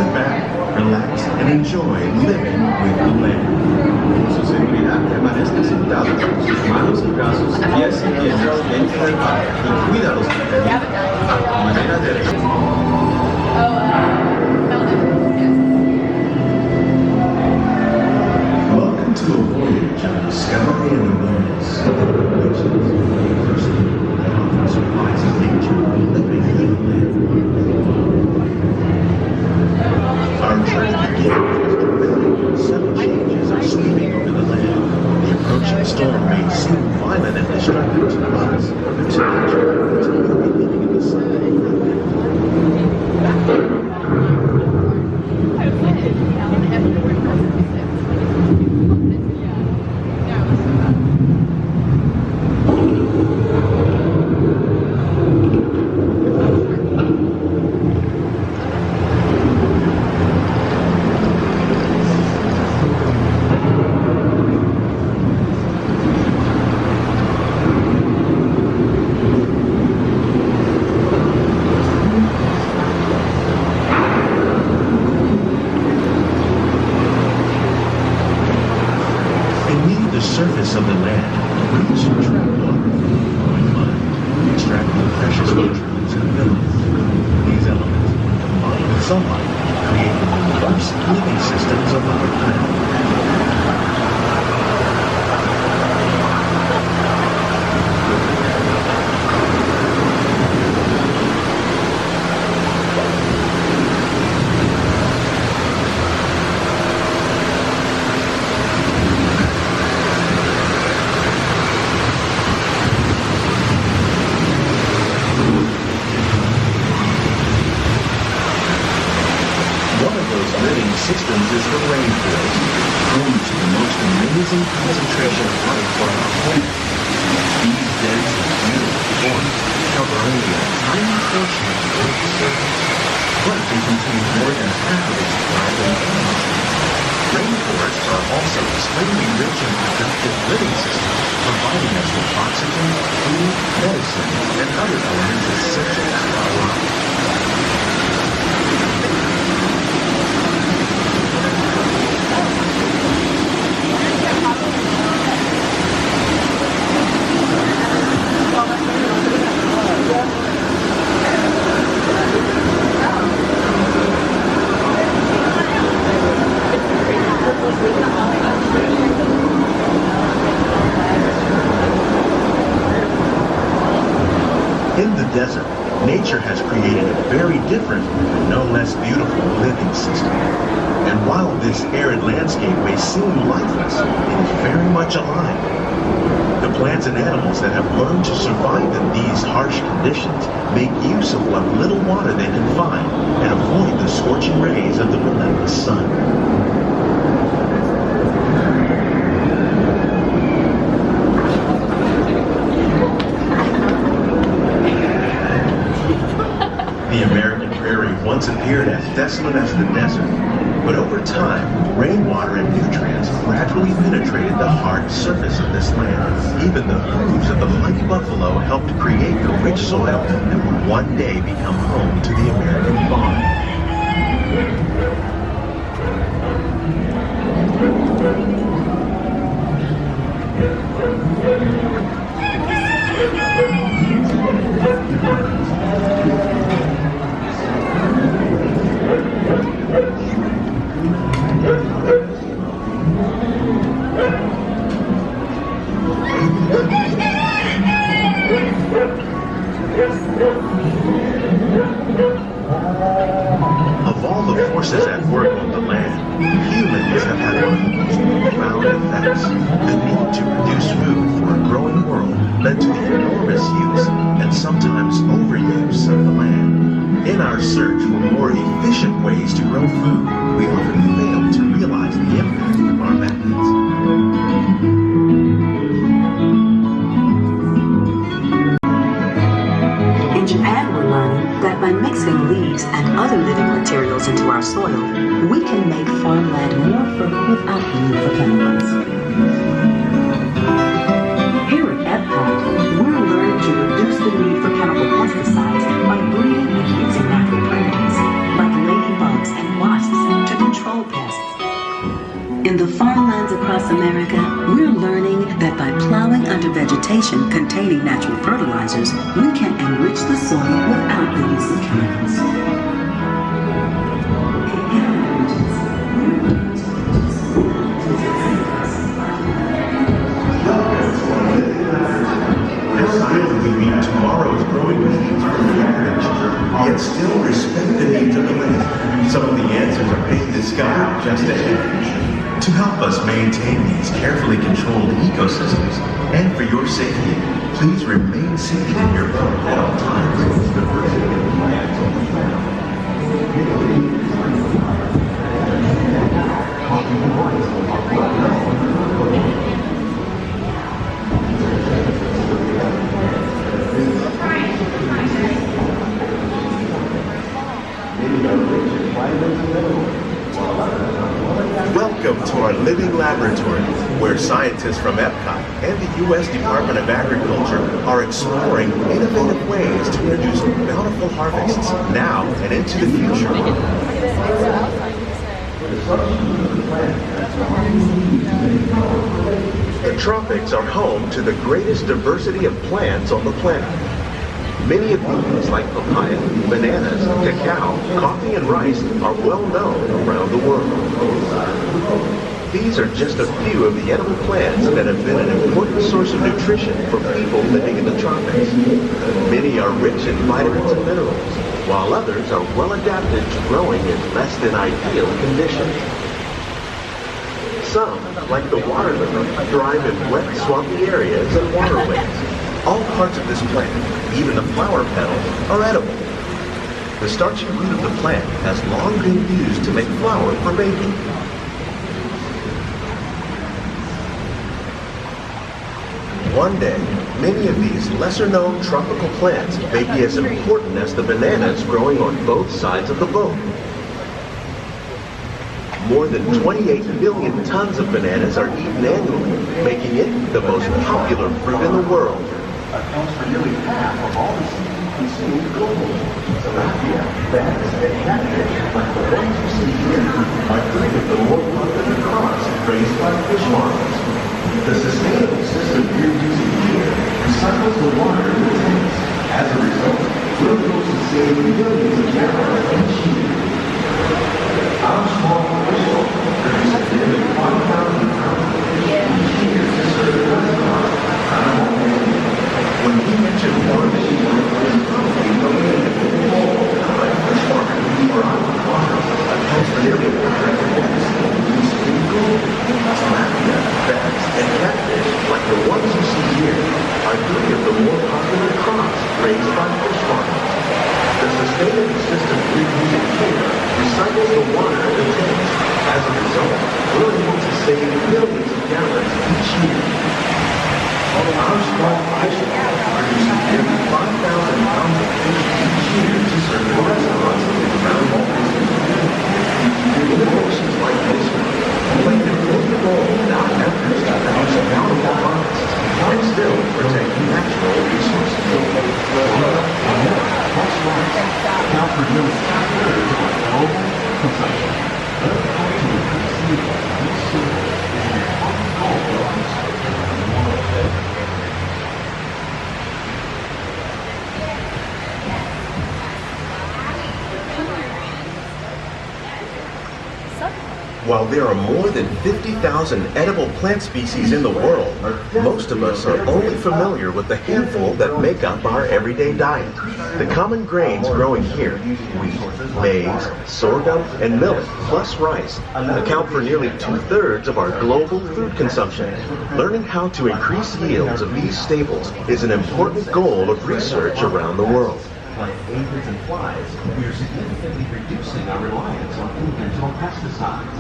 Sit back, relax, and enjoy living with the land. Su seguridad permanezca sentado, sus manos y brazos, pies y piernas dentro del parque y cuida los pequeños. A manera de Welcome to a voyage of discovery and awareness, which is the university that offers supplies of nature living in the land. Our journey begins when sudden changes are sweeping over the land. The approaching storm may seem violent and destructive to us, but to nature, it's a very living in the sun. Surface of the land, roots and trap water, flowing mud, extracting precious nutrients and minerals. These elements, combined with sunlight, create the diverse living systems of our planet. Systems is the rainforest, home to the most amazing concentration of life on our planet. These dense and beautiful forests cover only a tiny portion of the Earth's surface, but they contain more than half of its surrounding animals. Rainforests are also extremely rich and productive living systems, providing us with oxygen, food, medicine, and other elements essential to our lives. In the desert, nature has created a very different, but no less beautiful living system. And while this arid landscape may seem lifeless, it is very much alive. The plants and animals that have learned to survive in these harsh conditions make use of what little water they can find and avoid the scorching rays of the relentless sun. The American prairie once appeared as desolate as the desert, but over time, rainwater and nutrients gradually penetrated the hard surface of this land. Even the hooves of the mighty buffalo helped create the rich soil that would one day become home to the American farm. Of all the forces at work on the land, humans have had one of the most profound effects. The need to produce food for a growing world led to the enormous use and sometimes overuse of the land. In our search for more efficient ways to grow food, we often fail to realize the impact of our methods. In Japan, we're learning that by mixing leaves and other living materials into our soil, we can make farmland more fertile without the need for chemicals. Here at Epcot, we're learning to reduce the need for chemical pesticides by breeding and using natural predators, like ladybugs and wasps. In the farmlands across America, we're learning that by plowing under vegetation containing natural fertilizers, we can enrich the soil without the use of chemicals. We meet tomorrow's growing needs from the average, yet still respect the needs of the land. Some of the answers are being discovered just ahead. To help us maintain these carefully controlled ecosystems, and for your safety, please remain seated in your boat at all times. Welcome to our living laboratory, where scientists from Epcot and the U.S. Department of Agriculture are exploring innovative ways to produce bountiful harvests now and into the future. The tropics are home to the greatest diversity of plants on the planet. Many of these, like papaya, bananas, cacao, coffee, and rice, are well known around the world. These are just a few of the edible plants that have been an important source of nutrition for people living in the tropics. Many are rich in vitamins and minerals, while others are well adapted to growing in less than ideal conditions. Some, like the water lily, thrive in wet, swampy areas and waterways. All parts of this plant, even the flower petals, are edible. The starchy root of the plant has long been used to make flour for baking. One day, many of these lesser-known tropical plants may be as important as the bananas growing on both sides of the boat. More than 28 billion tons of bananas are eaten annually, making it the most popular fruit in the world. Accounts for nearly half of all the seafood consumed globally. Tilapia, bass, and catfish, like the ones you see here, are three of the more popular crops raised by fish farmers. The sustainable system you're using here recycles the water in the tanks. As a result, we're able to save millions of gallons each year. Our small fish farm produces nearly 1,000 pounds of fish each year to serve restaurants. When we mention farming, it's probably located in the whole time fish farming or aquaponics accounts for nearly half of what we see. Tilapia, bass, and catfish, like the ones you see here, are three of the more popular crops raised by fish farmers. The sustainable system we're using here recycles the water in the tanks. As a result, we're able to save millions of gallons each year. Our small fish farm produces nearly 5,000 pounds of fish each year to serve the restaurants around Walt Disney World. Innovations like this one play an important role in our efforts to produce bountiful harvests and still protect natural resources. That's right. Now for nearly 2/3 of our global consumption. Learn how to increase the yield of these cereals is an important goal for us. While there are more than 50,000 edible plant species in the world, most of us are only familiar with the handful that make up our everyday diet. The common grains growing here, wheat, maize, sorghum, and millet, plus rice, account for nearly 2/3 of our global food consumption. Learning how to increase yields of these staples is an important goal of research around the world. Like aphids and flies, we are significantly reducing our reliance on conventional pesticides.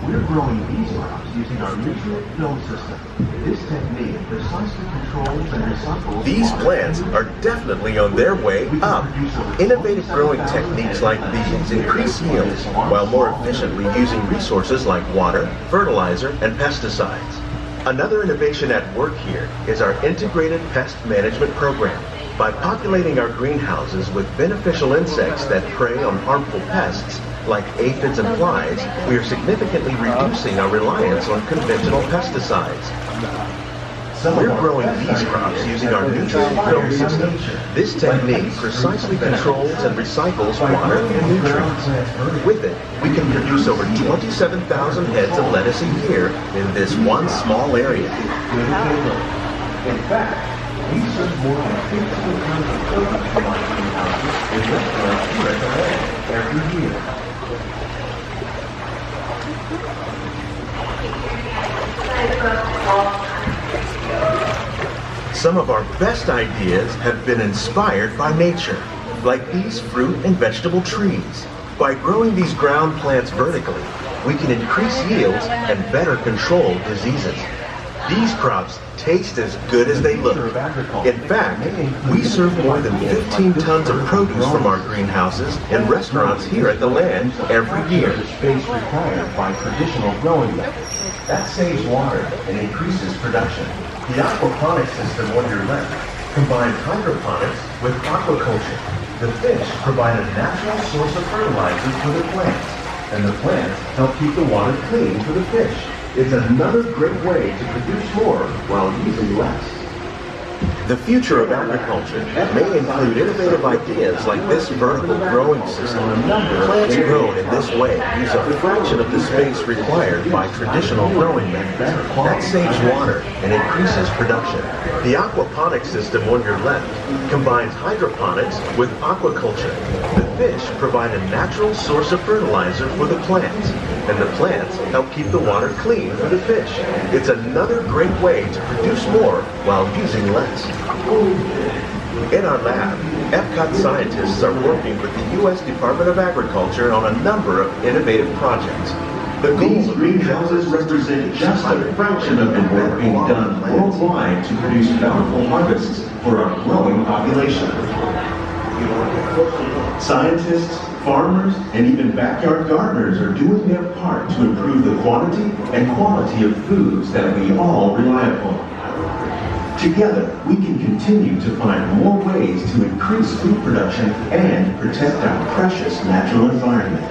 We're growing these crops using our nutrient film system. This technique precisely controls and recycles. These plants are definitely on their way up. Innovative growing techniques like these increase yields while more efficiently using resources like water, fertilizer, and pesticides. Another innovation at work here is our integrated pest management program. By populating our greenhouses with beneficial insects that prey on harmful pests, like aphids and flies, we are significantly reducing our reliance on conventional pesticides. We're growing these crops using our nutrient film system. This technique precisely controls and recycles water and nutrients. With it, we can produce over 27,000 heads of lettuce a year in this one small area. In fact, we serve more than 15 tons of produce from our greenhouses in restaurants here at the land every year. Some of our best ideas have been inspired by nature, like these fruit and vegetable trees. By growing these ground plants vertically, we can increase yields and better control diseases. These crops taste as good as they look. In fact, we serve more than 15 tons of produce from our greenhouses and restaurants here at the land every year. The space required by traditional growing methods. That saves water and increases production. The aquaponic system on your left combines hydroponics with aquaculture. The fish provide a natural source of fertilizer for the plants, and the plants help keep the water clean for the fish. It's another great way to produce more while using less. The future of agriculture may include innovative ideas like this vertical growing system. Plants grown in this way use a fraction of the space required by traditional growing methods. That saves water and increases production. The aquaponic system on your left combines hydroponics with aquaculture. The fish provide a natural source of fertilizer for the plants, and the plants help keep the water clean for the fish. It's another great way to produce more while using less. In our lab, Epcot scientists are working with the U.S. Department of Agriculture on a number of innovative projects. The These greenhouses represent just a fraction of the work being done worldwide to produce bountiful harvests for our growing population. Scientists, farmers, and even backyard gardeners are doing their part to improve the quantity and quality of foods that we all rely upon. Together, we can continue to find more ways to increase food production and protect our precious natural environment.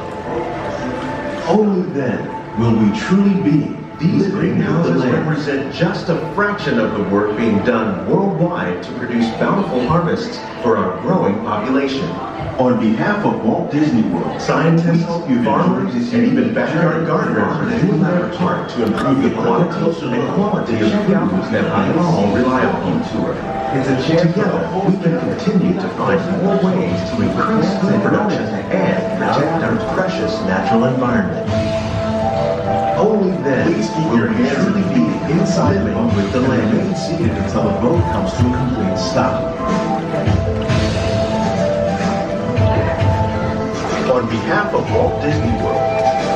Only then will we truly be. These greenhouses represent just a fraction of the work being done worldwide to produce bountiful harvests for our growing population. On behalf of Walt Disney World, scientists, farmers, and even backyard gardeners are doing their part to improve the quantity and quality of foods that we all rely upon. It's a chance together we can continue to find more ways to increase food production and protect our precious natural environment. Only then please keep your hands and feet inside with the land. Remain seated until the boat comes to a complete stop. On behalf of Walt Disney World,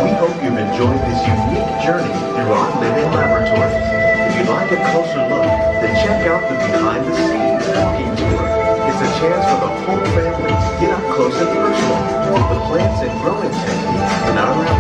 we hope you've enjoyed this unique journey through our living laboratories. If you'd like a closer look, then check out the behind-the-scenes walking tour. It's a chance for the whole family to get up close and personal with the plants and growing techniques in our